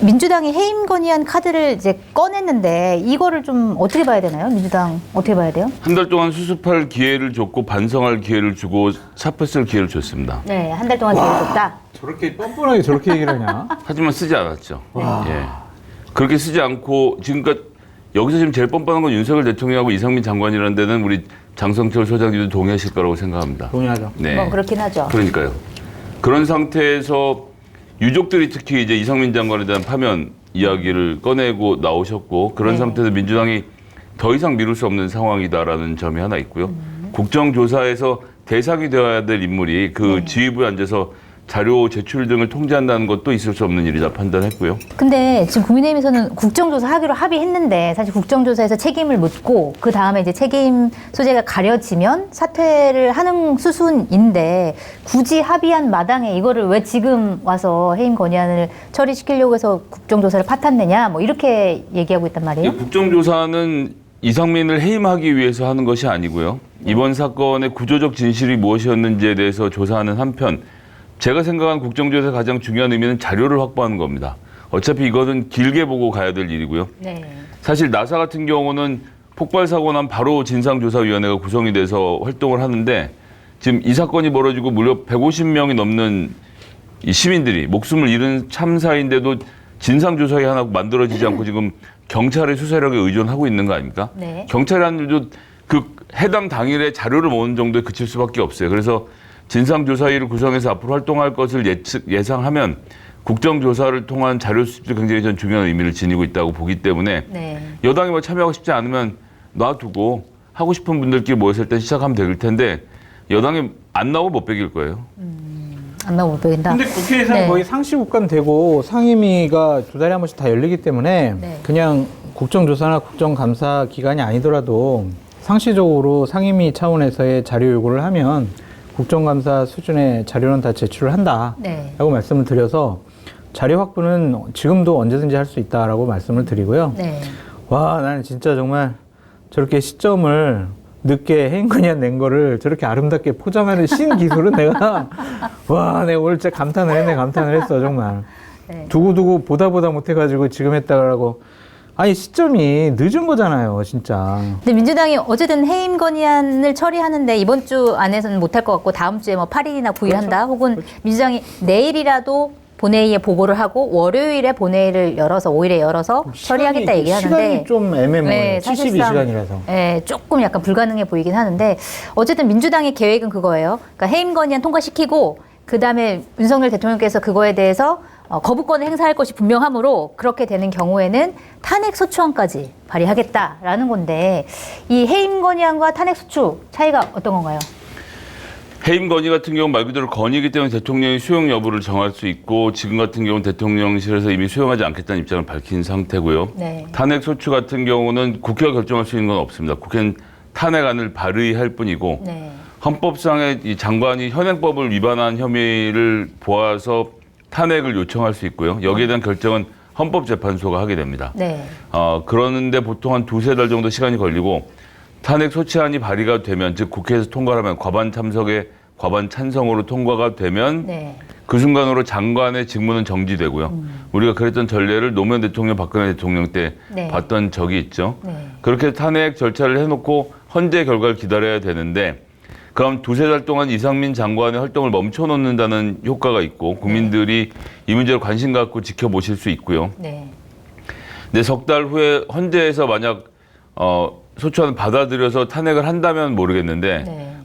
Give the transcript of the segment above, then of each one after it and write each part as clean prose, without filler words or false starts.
민주당이 해임 건의안 카드를 이제 꺼냈는데 이거를 좀 어떻게 봐야 되나요? 민주당 어떻게 봐야 돼요? 한 달 동안 수습할 기회를 줬고 반성할 기회를 주고 사표 쓸 기회를 줬습니다. 네, 한 달 동안 기회를 줬다. 저렇게 뻔뻔하게 저렇게 얘기를 하냐? 하지만 쓰지 않았죠. 예. 그렇게 쓰지 않고 지금까지 여기서 지금 제일 뻔뻔한 건 윤석열 대통령하고 이상민 장관이라는 데는 우리 장성철 소장님도 동의하실 거라고 생각합니다. 동의하죠. 네. 뭐 그렇긴 하죠. 그러니까요. 그런 상태에서 유족들이 특히 이제 이상민 장관에 대한 파면 이야기를 꺼내고 나오셨고 그런 네. 상태에서 민주당이 더 이상 미룰 수 없는 상황이다라는 점이 하나 있고요. 국정조사에서 대상이 되어야 될 인물이 그 지휘부에 앉아서 자료 제출 등을 통제한다는 것도 있을 수 없는 일이다 판단했고요. 근데 지금 국민의힘에서는 국정조사 하기로 합의했는데 사실 국정조사에서 책임을 묻고 그 다음에 이제 책임 소재가 가려지면 사퇴를 하는 수순인데 굳이 합의한 마당에 이거를 왜 지금 와서 해임 건의안을 처리시키려고 해서 국정조사를 파탄내냐 뭐 이렇게 얘기하고 있단 말이에요. 이 국정조사는 이상민을 해임하기 위해서 하는 것이 아니고요. 이번 사건의 구조적 진실이 무엇이었는지에 대해서 조사하는 한편 제가 생각한 국정조사의 가장 중요한 의미는 자료를 확보하는 겁니다. 어차피 이거는 길게 보고 가야 될 일이고요. 네. 사실 나사 같은 경우는 폭발 사고 난 바로 진상조사위원회가 구성이 돼서 활동을 하는데 지금 이 사건이 벌어지고 무려 150명이 넘는 이 시민들이 목숨을 잃은 참사인데도 진상조사위 하나 만들어지지 않고 지금 경찰의 수사력에 의존하고 있는 거 아닙니까? 네. 경찰이 하는 일도 그 해당 당일에 자료를 모으는 정도에 그칠 수밖에 없어요. 그래서 진상조사위를 구성해서 앞으로 활동할 것을 예상하면 국정조사를 통한 자료 수집도 굉장히 전 중요한 의미를 지니고 있다고 보기 때문에 네. 여당이 뭐 참여하고 싶지 않으면 놔두고 하고 싶은 분들끼리 모였을 때 시작하면 될 텐데 여당이 안 나오고 못 베길 거예요. 안 나오고 못 빼긴다. 근데 국회에서는 네. 거의 상시국감 되고 상임위가 두 달에 한 번씩 다 열리기 때문에 네. 그냥 국정조사나 국정감사 기간이 아니더라도 상시적으로 상임위 차원에서의 자료 요구를 하면 국정감사 수준의 자료는 다 제출을 한다라고 네. 말씀을 드려서 자료 확보는 지금도 언제든지 할 수 있다라고 말씀을 드리고요. 네. 와, 나는 진짜 정말 저렇게 시점을 늦게 해임 건의안 낸 거를 저렇게 아름답게 포장하는 신기술은 내가 내가 오늘 진짜 감탄을 했어 정말. 네. 두고두고 보다 못해가지고 지금 했다라고. 아니 시점이 늦은 거잖아요 진짜. 근데 민주당이 어쨌든 해임 건의안을 처리하는데 이번 주 안에서는 못할 것 같고 다음 주에 뭐 8일이나 9일 한다. 혹은 민주당이 내일이라도 본회의에 보고를 하고 월요일에 본회의를 열어서 5일에 열어서 처리하겠다 얘기하는데 시간이 좀 애매모호해요. 네, 사실상 72시간이라서. 네, 조금 약간 불가능해 보이긴 하는데 어쨌든 민주당의 계획은 그거예요. 그러니까 해임 건의안 통과시키고 그다음에 윤석열 대통령께서 그거에 대해서 거부권을 행사할 것이 분명하므로 그렇게 되는 경우에는 탄핵 소추안까지 발의하겠다라는 건데 이 해임 건의안과 탄핵 소추 차이가 어떤 건가요? 해임 건의 같은 경우는 말 그대로 건의이기 때문에 대통령이 수용 여부를 정할 수 있고 지금 같은 경우는 대통령실에서 이미 수용하지 않겠다는 입장을 밝힌 상태고요. 네. 탄핵 소추 같은 경우는 국회가 결정할 수 있는 건 없습니다. 국회는 탄핵안을 발의할 뿐이고 네. 헌법상의 이 장관이 현행법을 위반한 혐의를 보아서 탄핵을 요청할 수 있고요. 여기에 대한 결정은 헌법재판소가 하게 됩니다. 네. 그러는데 보통 한 두세 달 정도 시간이 걸리고 탄핵 소추안이 발의가 되면 즉 국회에서 통과를 하면 과반 참석에 과반 찬성으로 통과가 되면 네. 그 순간으로 장관의 직무는 정지되고요. 우리가 그랬던 전례를 노무현 대통령, 박근혜 대통령 때 네. 봤던 적이 있죠. 네. 그렇게 탄핵 절차를 해놓고 헌재 결과를 기다려야 되는데 그럼 두세 달 동안 이상민 장관의 활동을 멈춰놓는다는 효과가 있고 국민들이 이 문제를 관심 갖고 지켜보실 수 있고요. 네. 근데 석 달 후에 헌재에서 만약 소추안을 받아들여서 탄핵을 한다면 모르겠는데 네.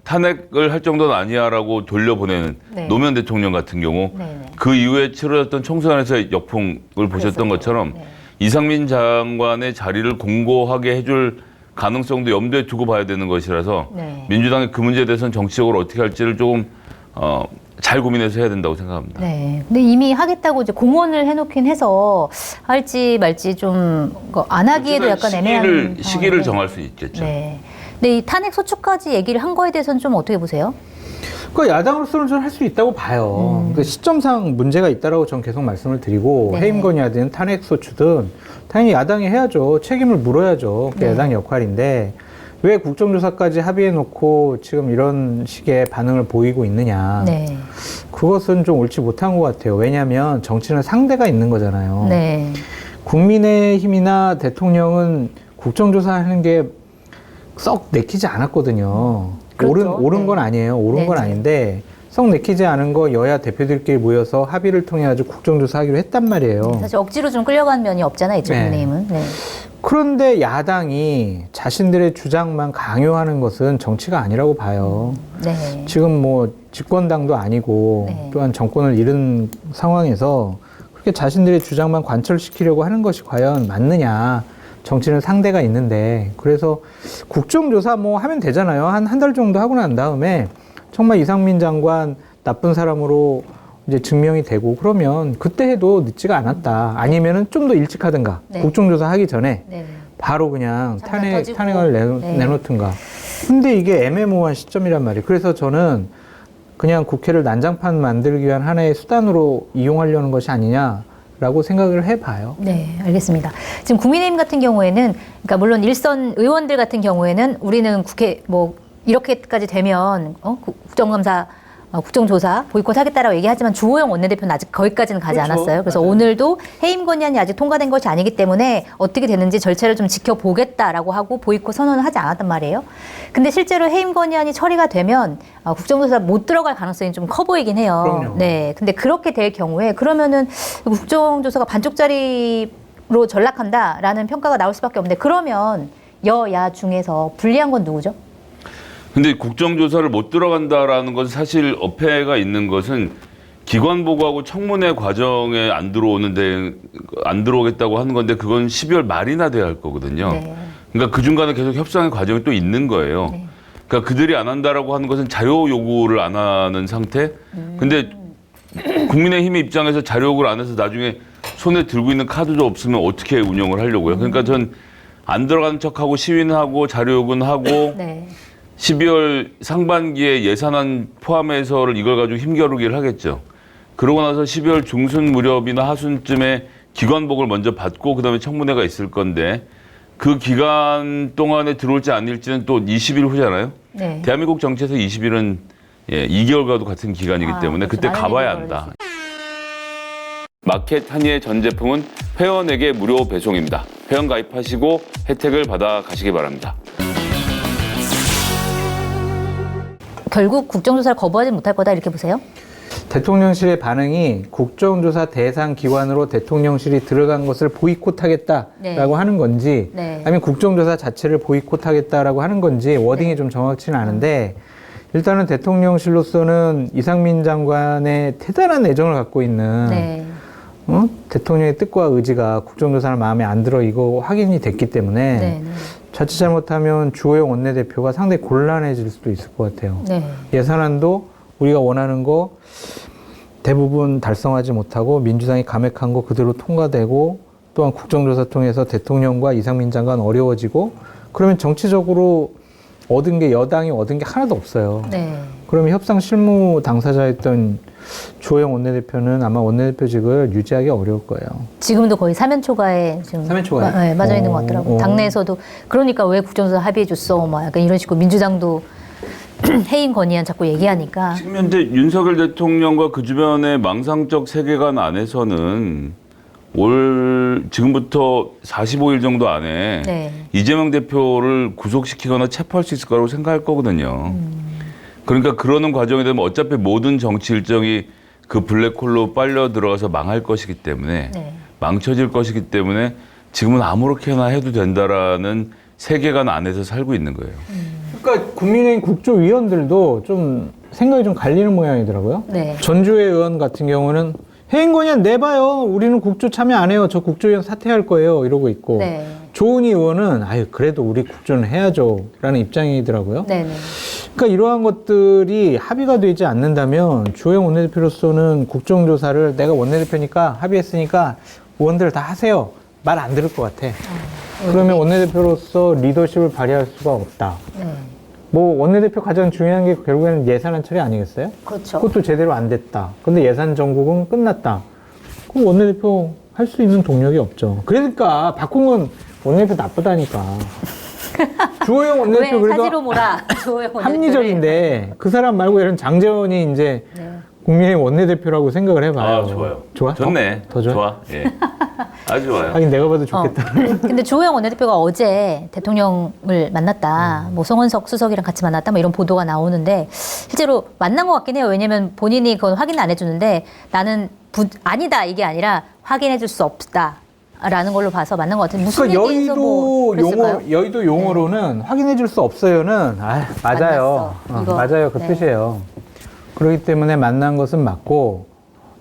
탄핵을 할 정도는 아니야라고 돌려보내는 네. 노무현 대통령 같은 경우 네. 그 이후에 치러졌던 총선에서의 역풍을 보셨던 것처럼 네. 이상민 장관의 자리를 공고하게 해줄 가능성도 염두에 두고 봐야 되는 것이라서 네. 민주당이 그 문제에 대해서는 정치적으로 어떻게 할지를 조금 잘 고민해서 해야 된다고 생각합니다. 네. 근데 이미 하겠다고 이제 공언을 해놓긴 해서 할지 말지 좀 안 하기에도 약간 애매한 시기를 상황인데. 정할 수 있겠죠. 네. 근데 이 탄핵 소추까지 얘기를 한 거에 대해서는 좀 어떻게 보세요? 그 야당으로서는 저는 할 수 있다고 봐요. 그 시점상 문제가 있다라고 저는 계속 말씀을 드리고 네. 해임 건의하든 탄핵 소추든 당연히 야당이 해야죠. 책임을 물어야죠. 그게 네. 야당 역할인데 왜 국정조사까지 합의해놓고 지금 이런 식의 반응을 보이고 있느냐. 네. 그것은 좀 옳지 못한 것 같아요. 왜냐하면 정치는 상대가 있는 거잖아요. 네. 국민의힘이나 대통령은 국정조사하는 게 썩 내키지 않았거든요. 그렇죠. 옳은 네. 건 아니에요. 옳은 건 네. 아닌데 썩 내키지 않은 거 여야 대표들끼리 모여서 합의를 통해 아주 국정조사하기로 했단 말이에요. 사실 억지로 좀 끌려간 면이 없잖아요, 이쪽 네. 국민의힘은. 네. 그런데 야당이 자신들의 주장만 강요하는 것은 정치가 아니라고 봐요. 네. 지금 뭐 집권당도 아니고 네. 또한 정권을 잃은 상황에서 그렇게 자신들의 주장만 관철시키려고 하는 것이 과연 맞느냐. 정치는 상대가 있는데 그래서 국정조사 뭐 하면 되잖아요. 한 달 정도 하고 난 다음에 정말 이상민 장관 나쁜 사람으로 이제 증명이 되고 그러면 그때 해도 늦지가 않았다. 아니면은 좀 더 일찍 하든가. 네. 국정조사 하기 전에 네. 바로 그냥 잠깐 터지고. 탄핵을 네. 내놓든가. 근데 이게 애매모호한 시점이란 말이에요. 그래서 저는 그냥 국회를 난장판 만들기 위한 하나의 수단으로 이용하려는 것이 아니냐라고 생각을 해봐요. 네, 알겠습니다. 지금 국민의힘 같은 경우에는, 그러니까 물론 일선 의원들 같은 경우에는 우리는 국회 뭐 이렇게까지 되면 국정감사, 국정조사 보이콧하겠다라고 얘기하지만 주호영 원내대표는 아직 거기까지는 가지 그렇죠. 않았어요. 그래서 맞아요. 오늘도 해임 건의안이 아직 통과된 것이 아니기 때문에 어떻게 되는지 절차를 좀 지켜보겠다라고 하고 보이콧 선언을 하지 않았단 말이에요. 근데 실제로 해임 건의안이 처리가 되면 국정조사 못 들어갈 가능성이 좀 커 보이긴 해요. 그럼요. 네, 근데 그렇게 될 경우에 그러면은 국정조사가 반쪽짜리로 전락한다라는 평가가 나올 수밖에 없는데 그러면 여야 중에서 불리한 건 누구죠? 근데 국정조사를 못 들어간다라는 건 사실 어폐가 있는 것은 기관 보고하고 청문회 과정에 안 들어오겠다고 하는 건데 그건 12월 말이나 돼야 할 거거든요. 네. 그러니까 그 중간에 계속 협상의 과정이 또 있는 거예요. 네. 그러니까 그들이 안 한다라고 하는 것은 자료 요구를 안 하는 상태. 근데 국민의힘의 입장에서 자료 요구를 안 해서 나중에 손에 들고 있는 카드도 없으면 어떻게 운영을 하려고요. 그러니까 전 안 들어가는 척하고 시위는 하고 자료 요구는 하고 네. 12월 상반기에 예산안 포함해서를 이걸 가지고 힘겨루기를 하겠죠. 그러고 나서 12월 중순 무렵이나 하순쯤에 기관복을 먼저 받고 그다음에 청문회가 있을 건데 그 기간 동안에 들어올지 아닐지는 또 20일 후잖아요. 네. 대한민국 정치에서 20일은 2개월과도 같은 기간이기 때문에 그렇죠. 그때 많은 가봐야 일이 한다. 마켓 한의의 전 제품은 회원에게 무료 배송입니다. 회원 가입하시고 혜택을 받아 가시기 바랍니다. 결국 국정조사를 거부하지 못할 거다 이렇게 보세요? 대통령실의 반응이 국정조사 대상 기관으로 대통령실이 들어간 것을 보이콧하겠다라고 네. 하는 건지 네. 아니면 국정조사 자체를 보이콧하겠다라고 하는 건지 워딩이 좀 정확치는 않은데 일단은 대통령실로서는 이상민 장관의 대단한 애정을 갖고 있는 네. 대통령의 뜻과 의지가 국정조사를 마음에 안 들어 이거 확인이 됐기 때문에 네. 자칫 잘못하면 주호영 원내대표가 상당히 곤란해질 수도 있을 것 같아요. 네. 예산안도 우리가 원하는 거 대부분 달성하지 못하고 민주당이 감액한 거 그대로 통과되고 또한 국정조사 통해서 대통령과 이상민 장관 어려워지고 그러면 정치적으로 얻은 게 여당이 얻은 게 하나도 없어요. 네. 그러면 협상 실무 당사자였던 주호영 원내대표는 아마 원내대표직을 유지하기 어려울 거예요. 지금도 거의 사면초가에 지금 사면초가요? 네, 맞아 있는 것 같더라고요. 오. 당내에서도 그러니까 왜 국정조사 합의해 줬어? 막 약간 이런 식으로 민주당도 해임 건의안 자꾸 얘기하니까 지금 현재 윤석열 대통령과 그 주변의 망상적 세계관 안에서는 지금부터 45일 정도 안에 네. 이재명 대표를 구속시키거나 체포할 수 있을 거라고 생각할 거거든요. 그러니까 그러는 과정이 되면 어차피 모든 정치 일정이 그 블랙홀로 빨려 들어가서 망할 것이기 때문에 네. 망쳐질 것이기 때문에 지금은 아무렇게나 해도 된다라는 세계관 안에서 살고 있는 거예요. 그러니까 국민의힘 국조위원들도 좀 생각이 좀 갈리는 모양이더라고요. 네. 전주회 의원 같은 경우는 해임 건의안 내봐요. 우리는 국조 참여 안 해요. 저 국조위원 사퇴할 거예요. 이러고 있고 네. 조은희 의원은 아유 그래도 우리 국조는 해야죠. 라는 입장이더라고요. 네. 네. 그러니까 이러한 것들이 합의가 되지 않는다면 주호영 원내대표로서는 국정조사를 내가 원내대표니까 합의했으니까 의원들 다 하세요. 말 안 들을 것 같아. 그러면 원내대표로서 리더십을 발휘할 수가 없다. 네. 뭐 원내대표 가장 중요한 게 결국에는 예산안 처리 아니겠어요? 그렇죠. 그것도 제대로 안 됐다. 근데 예산 정국은 끝났다. 그럼 원내대표 할 수 있는 동력이 없죠. 그러니까 바꾼 건 원내대표 나쁘다니까. 주호영 왜 원내대표 사지로 그래도 몰아? 주호영 원내대표를. 합리적인데 그 사람 말고 이런 장재원이 이제 네. 국민의힘 원내대표라고 생각을 해봐요. 아, 좋아요. 좋아? 좋네. 더 좋아? 좋아. 예. 아주 좋아요. 하긴 내가 봐도 좋겠다. 근데 주호영 원내대표가 어제 대통령을 만났다, 뭐 송원석 수석이랑 같이 만났다, 뭐 이런 보도가 나오는데 실제로 만난 것 같긴 해요. 왜냐면 본인이 그건 확인 안 해주는데 나는 아니다 이게 아니라 확인해줄 수 없다라는 걸로 봐서 만난 것 같은데 무슨 그러니까 얘기에서 뭐 그랬을까요? 여의도 용어로는 확인해줄 수 없어요는 맞아요. 만났어. 이거. 맞아요. 그 네. 뜻이에요. 그렇기 때문에 만난 것은 맞고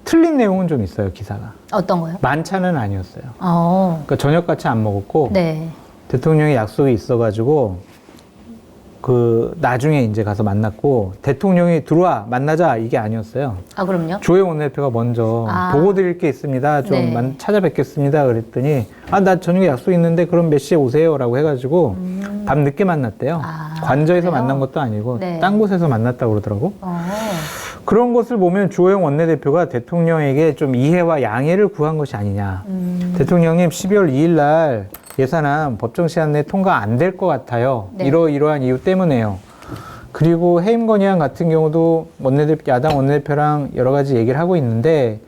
틀린 내용은 좀 있어요. 기사가. 어떤 거요? 만찬은 아니었어요. 어, 그러니까 저녁같이 안 먹었고 네. 대통령이 약속이 있어가지고 그 나중에 이제 가서 만났고 대통령이 들어와 만나자 이게 아니었어요. 아 그럼요. 주호영 원내대표가 먼저 아. 보고 드릴 게 있습니다. 좀 네. 찾아뵙겠습니다. 그랬더니 나 저녁에 약속 있는데 그럼 몇 시에 오세요라고 해가지고 밤 늦게 만났대요. 아, 관저에서 그래요? 만난 것도 아니고 네. 딴 곳에서 만났다고 그러더라고. 어, 그런 것을 보면 주호영 원내대표가 대통령에게 좀 이해와 양해를 구한 것이 아니냐. 대통령님 12월 2일 날 예산안 법정 시한 내에 통과 안 될 것 같아요. 네. 이러이러한 이유 때문에요. 그리고 해임 건의안 같은 경우도 야당 원내대표랑 여러 가지 얘기를 하고 있는데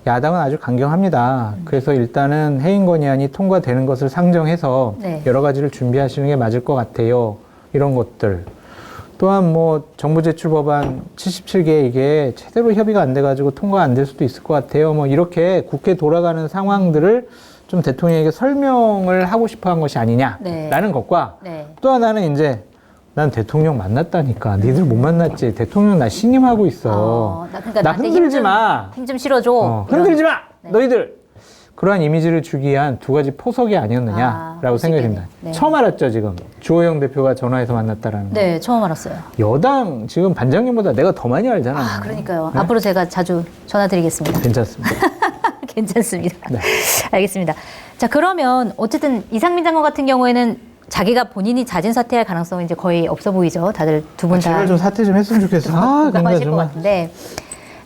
야당은 아주 강경합니다. 그래서 일단은 해임 건의안이 통과되는 것을 상정해서 네. 여러 가지를 준비하시는 게 맞을 것 같아요. 이런 것들. 또한 뭐 정부 제출 법안 77개 이게 제대로 협의가 안 돼가지고 통과 안 될 수도 있을 것 같아요. 뭐 이렇게 국회 돌아가는 상황들을 좀 대통령에게 설명을 하고 싶어 한 것이 아니냐라는 네. 것과 네. 또 하나는 이제 난 대통령 만났다니까 니들 못 만났지 대통령 나 신임하고 있어 그러니까 나 나한테 흔들지 마 힘 좀 실어줘. 흔들지 마 네. 너희들 그러한 이미지를 주기 위한 두 가지 포석이 아니었느냐라고 그럴 수 생각이 듭니다. 있겠네. 네. 처음 알았죠 지금 주호영 대표가 전화해서 만났다라는 거. 네, 처음 알았어요. 여당 지금 반장님보다 내가 더 많이 알잖아. 아, 그러니까요. 네? 앞으로 제가 자주 전화드리겠습니다. 괜찮습니다. 괜찮습니다. 네. 알겠습니다. 자, 그러면 어쨌든 이상민 장관 같은 경우에는 자기가 본인이 자진 사퇴할 가능성은 이제 거의 없어 보이죠. 다들 두 분 다 제발 좀 사퇴 좀 했으면 좋겠어. 근데 공감하실 것 정말. 같은데.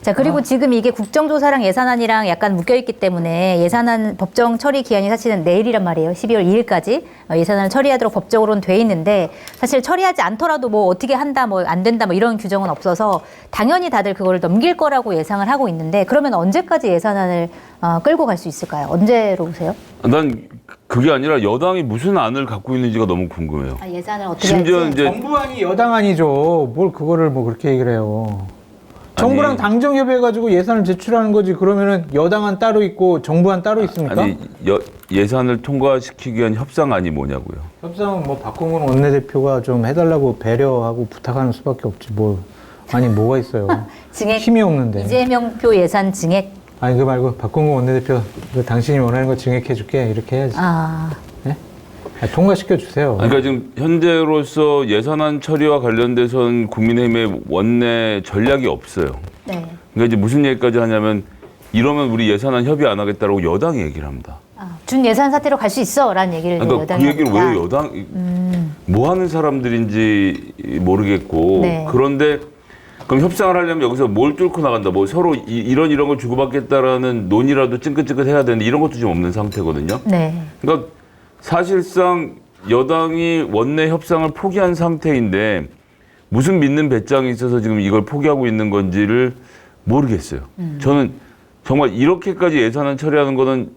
자, 그리고 지금 이게 국정조사랑 예산안이랑 약간 묶여있기 때문에 예산안 법정 처리 기한이 사실은 내일이란 말이에요. 12월 2일까지 예산안을 처리하도록 법적으로는 돼 있는데 사실 처리하지 않더라도 뭐 어떻게 한다, 뭐 안 된다, 뭐 이런 규정은 없어서 당연히 다들 그거를 넘길 거라고 예상을 하고 있는데 그러면 언제까지 예산안을 끌고 갈 수 있을까요? 언제로 보세요? 난 그게 아니라 여당이 무슨 안을 갖고 있는지가 너무 궁금해요. 예산을 어떻게 심지어 할지? 이제 정부안이 여당안이죠. 뭘 그거를 뭐 그렇게 얘기를 해요. 정부랑 아니, 당정 협의해가지고 예산을 제출하는 거지. 그러면은 여당안 따로 있고 정부안 따로 있습니까? 아니 예산을 통과시키기 위한 협상안이 뭐냐고요. 협상은 뭐 박홍근 원내대표가 좀 해달라고 배려하고 부탁하는 수밖에 없지. 뭐 아니 뭐가 있어요. 증액, 힘이 없는데. 이재명표 예산 증액. 아니 그 말고 박홍근 원내대표 그 당신이 원하는 거 증액해줄게 이렇게 해야지. 네? 통과시켜 주세요. 그러니까 지금 현재로서 예산안 처리와 관련돼서는 국민의힘의 원내 전략이 없어요. 네. 그러니까 이제 무슨 얘기까지 하냐면 이러면 우리 예산안 협의 안 하겠다라고 여당이 얘기를 합니다. 준 예산 사태로 갈 수 있어라는 얘기를 그러니까 여당이 그 얘기를 합니다. 왜 여당 뭐 하는 사람들인지 모르겠고 네. 그런데 그럼 협상을 하려면 여기서 뭘 뚫고 나간다. 뭐 서로 이런 걸 주고받겠다라는 논의라도 찡긋찡긋 해야 되는데 이런 것도 지금 없는 상태거든요. 네. 그러니까 사실상 여당이 원내 협상을 포기한 상태인데 무슨 믿는 배짱이 있어서 지금 이걸 포기하고 있는 건지를 모르겠어요. 저는 정말 이렇게까지 예산안 처리하는 거는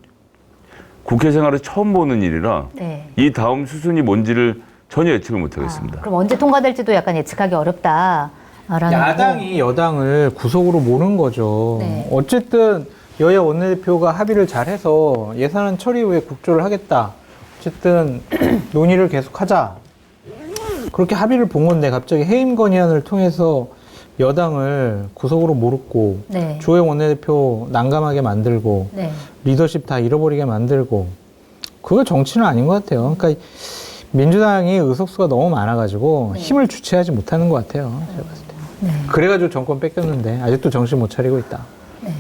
국회 생활에 처음 보는 일이라 네. 이 다음 수순이 뭔지를 전혀 예측을 못하겠습니다. 그럼 언제 통과될지도 약간 예측하기 어렵다라는 야당이 여당을 구속으로 모는 거죠. 네. 어쨌든 여야 원내대표가 합의를 잘해서 예산안 처리 후에 국조를 하겠다. 어쨌든 논의를 계속하자. 그렇게 합의를 본 건데 갑자기 해임 건의안을 통해서 여당을 구속으로 몰고 네. 주호영 원내대표 난감하게 만들고 네. 리더십 다 잃어버리게 만들고 그거 정치는 아닌 것 같아요. 그러니까 민주당이 의석수가 너무 많아가지고 네. 힘을 주체하지 못하는 것 같아요. 제가 봤을 때. 네. 그래가지고 정권 뺏겼는데 아직도 정신 못 차리고 있다. 네.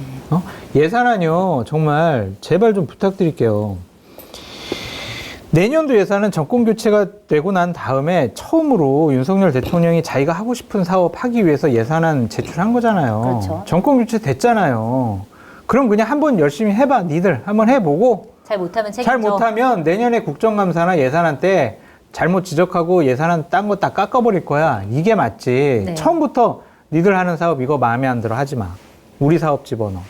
예산안요 정말 제발 좀 부탁드릴게요. 내년도 예산은 정권 교체가 되고 난 다음에 처음으로 윤석열 대통령이 자기가 하고 싶은 사업 하기 위해서 예산안 제출한 거잖아요. 그렇죠. 정권 교체 됐잖아요. 그럼 그냥 한번 열심히 해봐. 니들 한번 해보고 잘 못하면 책임져. 잘 못하면 내년에 국정감사나 예산안 때 잘못 지적하고 예산은 딴 거 다 깎아버릴 거야. 이게 맞지. 네. 처음부터 니들 하는 사업 이거 마음에 안 들어 하지 마. 우리 사업 집어넣어.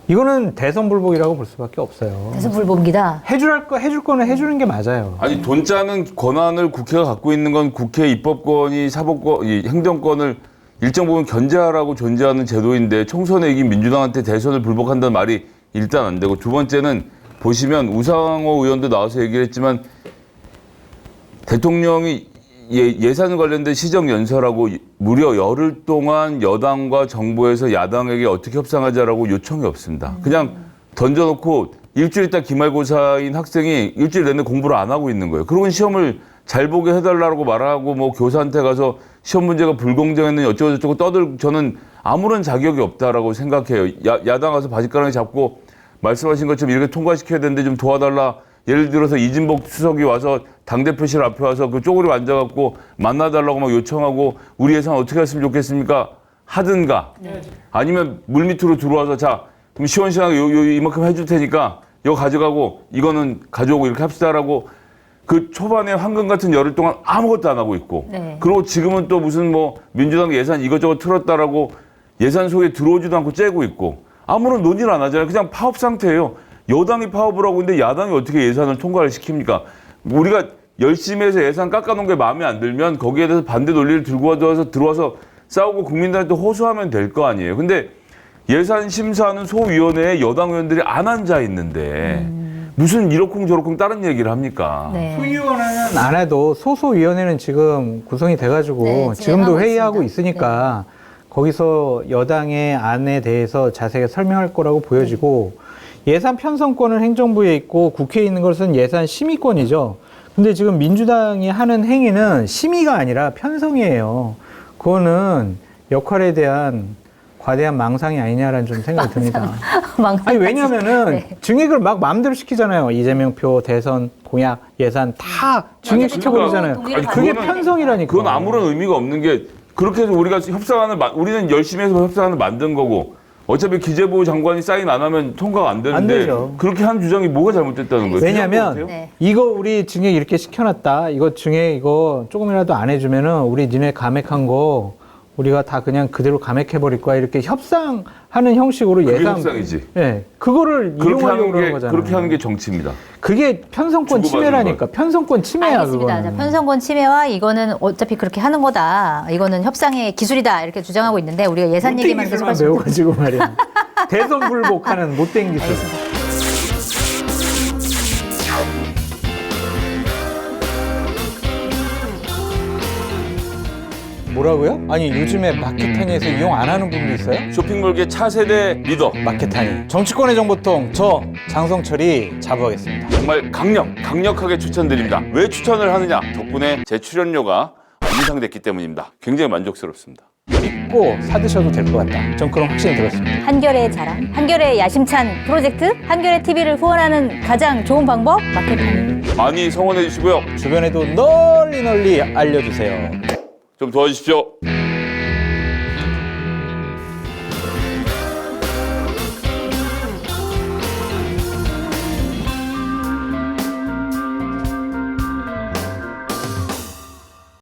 이거는 대선불복이라고 볼 수밖에 없어요. 그래서 불복이다. 해줄 거는 해주는 게 맞아요. 아니 돈 짜는 권한을 국회가 갖고 있는 건 국회 입법권이 사법권, 이 행정권을 일정 부분 견제하라고 존재하는 제도인데 총선에 이긴 민주당한테 대선을 불복한다는 말이 일단 안 되고 두 번째는 보시면 우상호 의원도 나와서 얘기를 했지만 대통령이 예산 관련된 시정연설하고 무려 열흘 동안 여당과 정부에서 야당에게 어떻게 협상하자라고 요청이 없습니다. 그냥 던져놓고 일주일 있다 기말고사인 학생이 일주일 내내 공부를 안 하고 있는 거예요. 그러고 시험을 잘 보게 해달라고 말하고 뭐 교사한테 가서 시험 문제가 불공정했느니 어쩌고저쩌고 저는 아무런 자격이 없다라고 생각해요. 야당 가서 바짓가랑이 잡고 말씀하신 것처럼 이렇게 통과시켜야 되는데 좀 도와달라. 예를 들어서 이진복 수석이 와서 당대표실 앞에 와서 그 쪼그리고 앉아갖고 만나달라고 막 요청하고 우리 예산 어떻게 했으면 좋겠습니까? 하든가. 아니면 물밑으로 들어와서 자, 그럼 시원시원하게 이만큼 해줄 테니까 이거 가져가고 이거는 가져오고 이렇게 합시다라고 그 초반에 황금 같은 열흘 동안 아무것도 안 하고 있고. 네. 그리고 지금은 또 무슨 뭐 민주당 예산 이것저것 틀었다라고 예산 속에 들어오지도 않고 째고 있고. 아무런 논의를 안 하잖아요. 그냥 파업 상태예요. 여당이 파업을 하고 있는데 야당이 어떻게 예산을 통과를 시킵니까? 우리가 열심히 해서 예산 깎아놓은 게 마음에 안 들면 거기에 대해서 반대 논리를 들고 들어와서 싸우고 국민들한테 호소하면 될 거 아니에요. 근데 예산 심사하는 소위원회에 여당 의원들이 안 앉아 있는데 무슨 이러쿵저러쿵 다른 얘기를 합니까? 네. 소위원회는 안 해도 소소위원회는 지금 구성이 돼가지고 네, 지금도 진행하고 회의하고 있습니다. 있으니까 거기서 여당의 안에 대해서 자세하게 설명할 거라고 보여지고 예산 편성권은 행정부에 있고 국회에 있는 것은 예산 심의권이죠. 근데 지금 민주당이 하는 행위는 심의가 아니라 편성이에요. 그거는 역할에 대한 과대한 망상이 아니냐라는 좀 생각이 듭니다. 아니 왜냐면은 네. 증액을 막 마음대로 시키잖아요. 이재명 표, 대선, 공약, 예산 다 증액시켜버리잖아요. 동의를 그게 그거는- 편성이라니까. 그건 아무런 의미가 없는 게 그렇게 해서 우리가 우리는 열심히 해서 협상안을 만든 거고 어차피 기재부 장관이 사인 안 하면 통과가 안 되는데 안 되죠. 그렇게 한 주장이 뭐가 잘못됐다는 거예요? 왜냐면 네. 이거 우리 증액 이렇게 시켜놨다. 이거 증액 이거 조금이라도 안 해주면은 우리 니네 감액한 거 우리가 다 그냥 그대로 감액해버릴 거야. 이렇게 협상하는 형식으로 그게 예산. 협상이지. 네. 그거를 이용하려고 그러는 거잖아요. 그렇게 하는 게 정치입니다. 그게 편성권 주고받는 침해라니까. 편성권 침해야, 알겠습니다. 그거는. 자, 편성권 침해와 이거는 어차피 그렇게 하는 거다. 이거는 협상의 기술이다. 이렇게 주장하고 있는데 우리가 예산 못된 얘기만 계속 기술만 할 수 없는 배워가지고 말이야. 대선 불복하는 못된 기술. 뭐라고요? 아니 요즘에 마켓타니에서 이용 안 하는 분도 있어요? 쇼핑몰계 차세대 리더 마켓타니 정치권의 정보통 저 장성철이 자부하겠습니다. 정말 강력하게 추천드립니다. 왜 추천을 하느냐? 덕분에 제 출연료가 인상됐기 때문입니다. 굉장히 만족스럽습니다. 믿고 사드셔도 될 것 같다. 전 그런 확신이 들었습니다. 한결의 자랑, 한결의 야심찬 프로젝트, 한결의 TV를 후원하는 가장 좋은 방법 마켓타니. 많이 성원해 주시고요. 주변에도 널리 알려주세요. 좀 도와주십시오.